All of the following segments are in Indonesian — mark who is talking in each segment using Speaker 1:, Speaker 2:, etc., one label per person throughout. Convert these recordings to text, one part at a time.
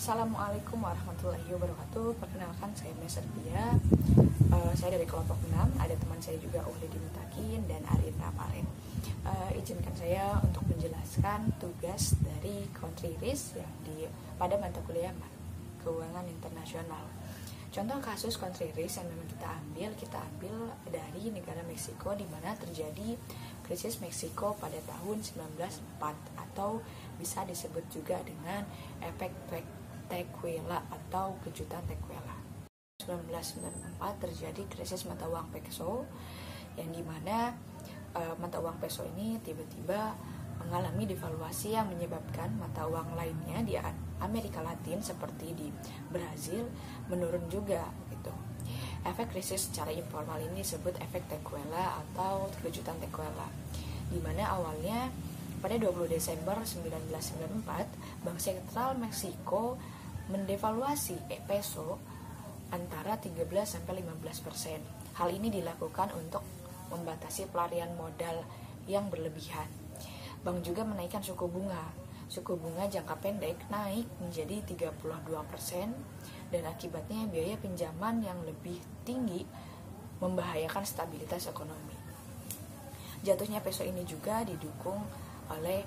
Speaker 1: Assalamualaikum warahmatullahi wabarakatuh. Perkenalkan, saya Meserpia. Saya dari kelompok 6. Ada teman saya juga Uhlidin Mutakin dan Arin Raparen. Izinkan saya untuk menjelaskan tugas dari country risk yang pada mata kuliah keuangan internasional. Contoh kasus country risk yang memang kita ambil dari negara Meksiko, di mana terjadi krisis Meksiko pada tahun 1904, atau bisa disebut juga dengan efek Tequila atau kejutan Tequila. 1994 terjadi krisis mata uang peso, yang dimana mata uang peso ini tiba-tiba mengalami devaluasi yang menyebabkan mata uang lainnya di Amerika Latin seperti di Brazil menurun juga gitu. Efek krisis secara informal ini disebut efek Tequila atau kejutan Tequila, di mana awalnya pada 20 Desember 1994 Bank Sentral Meksiko mendevaluasi peso antara 13-15%. Hal ini dilakukan untuk membatasi pelarian modal yang berlebihan. Bank juga menaikkan suku bunga. Suku bunga jangka pendek naik menjadi 32%, dan akibatnya biaya pinjaman yang lebih tinggi membahayakan stabilitas ekonomi. Jatuhnya peso ini juga didukung oleh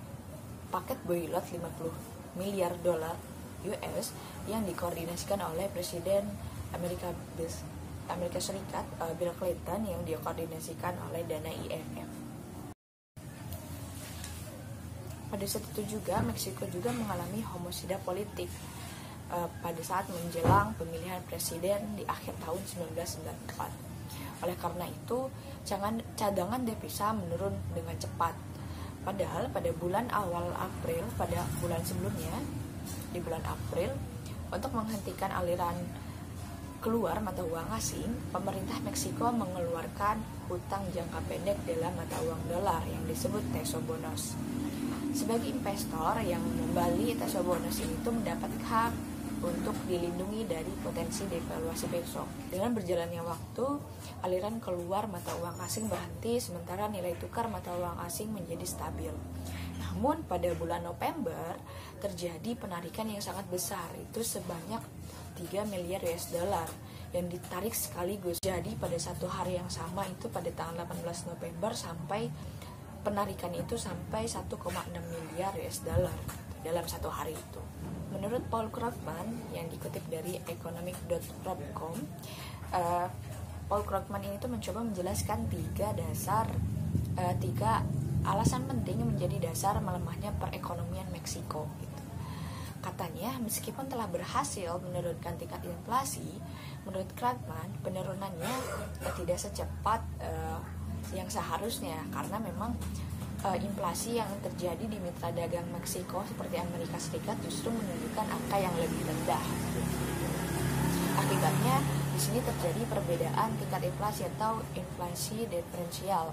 Speaker 1: paket boycott 50 miliar dolar US yang dikoordinasikan oleh Presiden Amerika Serikat Bill Clinton, yang dikoordinasikan oleh dana IMF. Pada saat itu juga Meksiko juga mengalami homosida politik pada saat menjelang pemilihan presiden di akhir tahun 1994. Oleh karena itu, cadangan devisa menurun dengan cepat. Padahal pada bulan awal April, pada bulan sebelumnya, di bulan April, untuk menghentikan aliran keluar mata uang asing, pemerintah Meksiko mengeluarkan hutang jangka pendek dalam mata uang dolar yang disebut tesobonos. Sebagai investor yang membeli tesobonos ini itu mendapat hak untuk dilindungi dari potensi devaluasi peso. Dengan berjalannya waktu, aliran keluar mata uang asing berhenti, sementara nilai tukar mata uang asing menjadi stabil. Namun pada bulan November terjadi penarikan yang sangat besar, itu sebanyak 3 miliar US dollar yang ditarik sekaligus. Jadi pada satu hari yang sama, itu pada tanggal 18 November sampai penarikan itu sampai 1,6 miliar US dollar dalam satu hari itu. Menurut Paul Krugman yang dikutip dari economic.com, Paul Krugman ini tuh mencoba menjelaskan tiga alasan penting menjadi dasar melemahnya perekonomian Meksiko gitu. Katanya, meskipun telah berhasil menurunkan tingkat inflasi, menurut Krugman penurunannya tidak secepat yang seharusnya, karena memang inflasi yang terjadi di mitra dagang Meksiko seperti Amerika Serikat justru menunjukkan angka yang lebih rendah. Akibatnya di sini terjadi perbedaan tingkat inflasi atau inflasi diferensial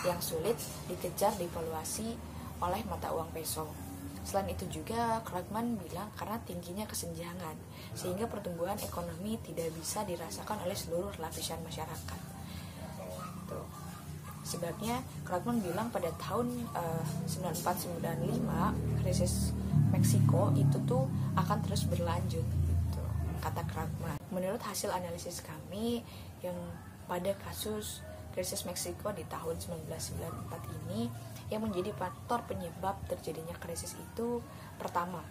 Speaker 1: yang sulit dikejar devaluasi oleh mata uang peso. Selain itu juga Krugman bilang karena tingginya kesenjangan, sehingga pertumbuhan ekonomi tidak bisa dirasakan oleh seluruh lapisan masyarakat. Tuh. Sebabnya Krugman bilang pada tahun 94-95 krisis Meksiko itu tuh akan terus berlanjut gitu, kata Krugman. Menurut hasil analisis kami yang pada kasus krisis Meksiko di tahun 1994 ini, yang menjadi faktor penyebab terjadinya krisis itu, pertama,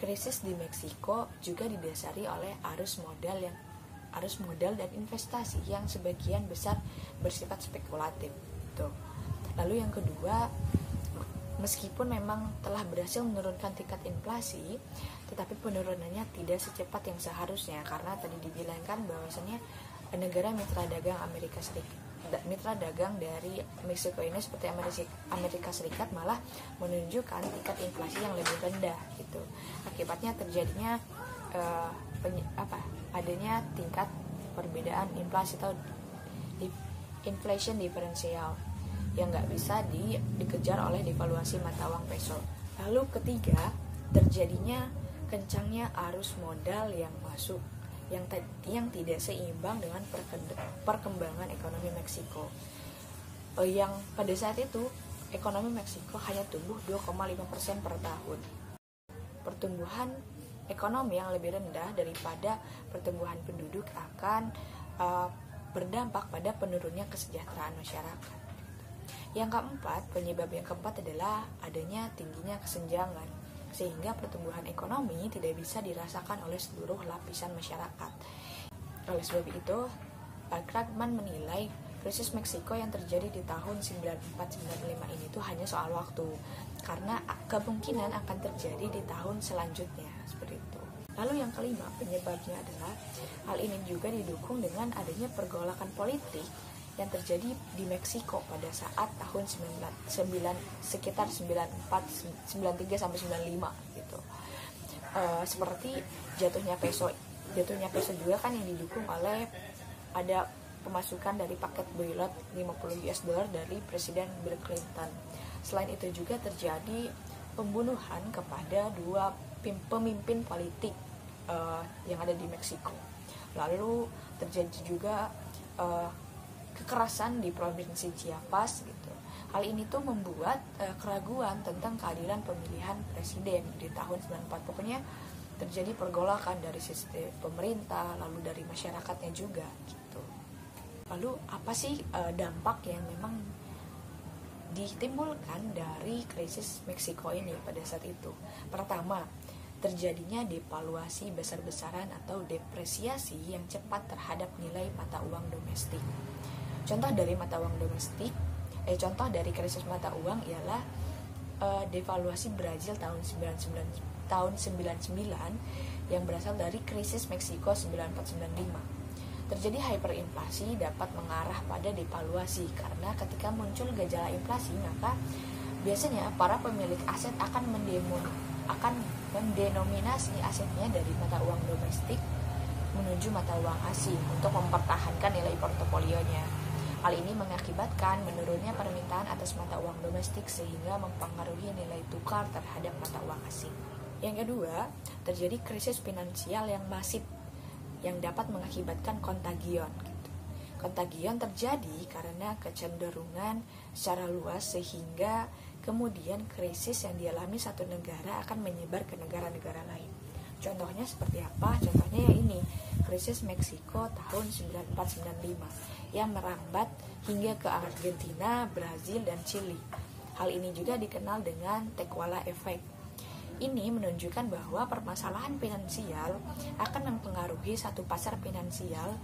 Speaker 1: krisis di Meksiko juga didasari oleh arus modal dan investasi yang sebagian besar bersifat spekulatif. Tuh. Lalu yang kedua, meskipun memang telah berhasil menurunkan tingkat inflasi, tetapi penurunannya tidak secepat yang seharusnya, karena tadi dibilangkan bahwasannya negara mitra dagang dari Meksiko ini seperti Amerika Serikat malah menunjukkan tingkat inflasi yang lebih rendah gitu. Akibatnya terjadinya adanya tingkat perbedaan inflasi atau inflation diferensial yang nggak bisa dikejar oleh devaluasi mata uang peso. Lalu ketiga, terjadinya kencangnya arus modal yang masuk yang tidak seimbang dengan perkembangan ekonomi Meksiko. Yang pada saat itu ekonomi Meksiko hanya tumbuh 2,5% per tahun. Pertumbuhan ekonomi yang lebih rendah daripada pertumbuhan penduduk akan berdampak pada penurunnya kesejahteraan masyarakat. Yang keempat, penyebab yang keempat adalah adanya tingginya kesenjangan, sehingga pertumbuhan ekonomi tidak bisa dirasakan oleh seluruh lapisan masyarakat. Oleh sebab itu, Krugman menilai krisis Meksiko yang terjadi di tahun 94-95 ini tuh hanya soal waktu, karena kemungkinan akan terjadi di tahun selanjutnya, seperti itu. Lalu yang kelima, penyebabnya adalah hal ini juga didukung dengan adanya pergolakan politik yang terjadi di Meksiko pada saat tahun sekitar 93 sampai 95 gitu. Seperti jatuhnya peso juga kan yang didukung oleh ada pemasukan dari paket bailout 50 US dollar dari Presiden Bill Clinton. Selain itu juga terjadi pembunuhan kepada dua pemimpin politik yang ada di Meksiko. Lalu terjadi juga kekerasan di provinsi Chiapas gitu. Hal ini tuh membuat keraguan tentang keadilan pemilihan presiden di tahun 94. Pokoknya terjadi pergolakan dari sistem pemerintah, lalu dari masyarakatnya juga gitu. Lalu apa sih dampak yang memang ditimbulkan dari krisis Meksiko ini pada saat itu? Pertama, terjadinya devaluasi besar-besaran atau depresiasi yang cepat terhadap nilai mata uang domestik. Contoh dari krisis mata uang ialah devaluasi Brazil tahun 99 yang berasal dari krisis Meksiko 94-95. Terjadi hyperinflasi dapat mengarah pada devaluasi karena ketika muncul gejala inflasi maka biasanya para pemilik aset akan mendenominasi asetnya dari mata uang domestik menuju mata uang asing untuk mempertahankan nilai portofolionya. Hal ini mengakibatkan menurunnya permintaan atas mata uang domestik sehingga mempengaruhi nilai tukar terhadap mata uang asing. Yang kedua, terjadi krisis finansial yang masif yang dapat mengakibatkan kontagion. Kontagion terjadi karena kecenderungan secara luas sehingga kemudian krisis yang dialami satu negara akan menyebar ke negara-negara lain. Contohnya seperti apa? Contohnya ya ini, krisis Meksiko tahun 94-95 yang merambat hingga ke Argentina, Brazil, dan Chili. Hal ini juga dikenal dengan Tequila Effect. Ini menunjukkan bahwa permasalahan finansial akan mempengaruhi satu pasar finansial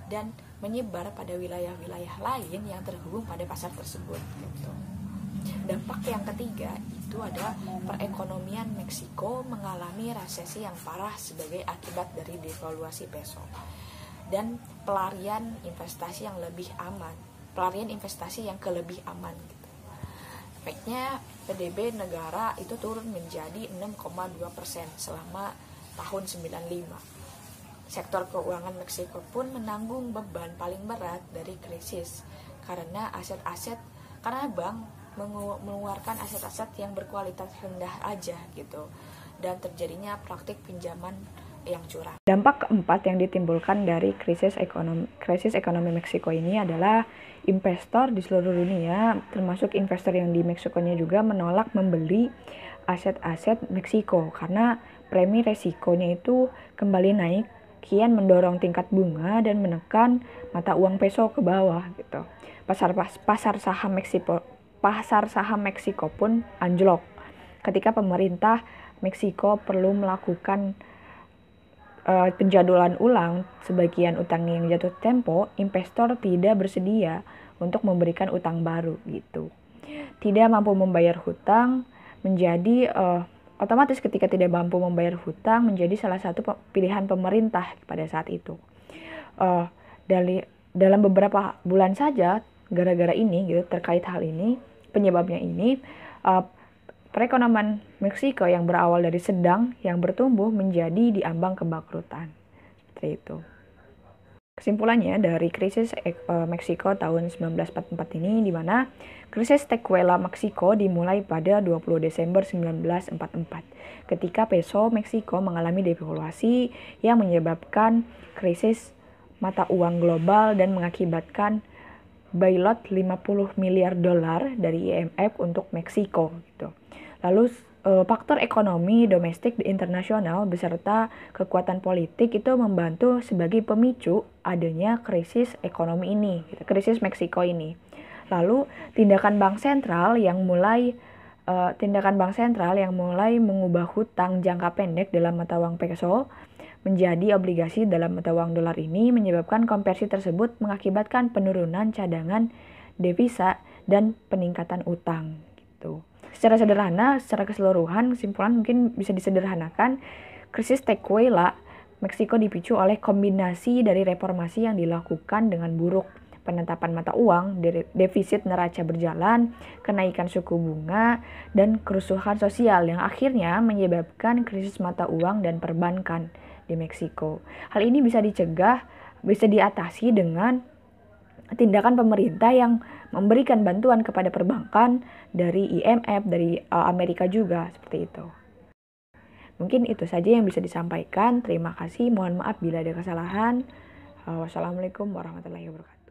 Speaker 1: dan menyebar pada wilayah-wilayah lain yang terhubung pada pasar tersebut. Gitu. Dampak yang ketiga itu adalah perekonomian Meksiko mengalami resesi yang parah sebagai akibat dari devaluasi peso dan pelarian investasi yang lebih aman. Gitu. Efeknya PDB negara itu turun menjadi 6,2% selama tahun 95. Sektor keuangan Meksiko pun menanggung beban paling berat dari krisis karena bank mengeluarkan aset-aset yang berkualitas rendah aja gitu dan terjadinya praktik pinjaman yang curang. Dampak keempat yang ditimbulkan dari krisis ekonomi Meksiko ini adalah investor di seluruh dunia, termasuk investor yang di Meksikonya juga menolak membeli aset-aset Meksiko karena premi resikonya itu kembali naik, kian mendorong tingkat bunga dan menekan mata uang peso ke bawah gitu. Pasar saham Meksiko pun anjlok ketika pemerintah Meksiko perlu melakukan penjadwalan ulang sebagian utang yang jatuh tempo. Investor tidak bersedia untuk memberikan utang baru gitu. Tidak mampu membayar hutang menjadi otomatis ketika tidak mampu membayar hutang menjadi salah satu pilihan pemerintah pada saat itu. Dalam beberapa bulan saja gara-gara ini gitu, terkait hal ini, penyebabnya ini perekonomian Meksiko yang berawal dari sedang yang bertumbuh menjadi diambang kebangkrutan. Seperti itu. Kesimpulannya dari krisis Meksiko tahun 1944 ini, di mana krisis Tequila Meksiko dimulai pada 20 Desember 1944 ketika peso Meksiko mengalami devaluasi yang menyebabkan krisis mata uang global dan mengakibatkan bailout $50 miliar dari IMF untuk Meksiko gitu. Lalu faktor ekonomi domestik internasional beserta kekuatan politik itu membantu sebagai pemicu adanya krisis ekonomi ini, krisis Meksiko ini. Lalu tindakan bank sentral yang mulai mengubah hutang jangka pendek dalam mata uang peso menjadi obligasi dalam mata uang dolar ini menyebabkan konversi tersebut mengakibatkan penurunan cadangan devisa dan peningkatan utang gitu. Secara keseluruhan, kesimpulan mungkin bisa disederhanakan, krisis Tequila Meksiko dipicu oleh kombinasi dari reformasi yang dilakukan dengan buruk penetapan mata uang, defisit neraca berjalan, kenaikan suku bunga, dan kerusuhan sosial yang akhirnya menyebabkan krisis mata uang dan perbankan di Meksiko. Hal ini bisa diatasi dengan tindakan pemerintah yang memberikan bantuan kepada perbankan dari IMF, dari Amerika juga, seperti itu. Mungkin itu saja yang bisa disampaikan. Terima kasih, mohon maaf bila ada kesalahan. Wassalamualaikum warahmatullahi wabarakatuh.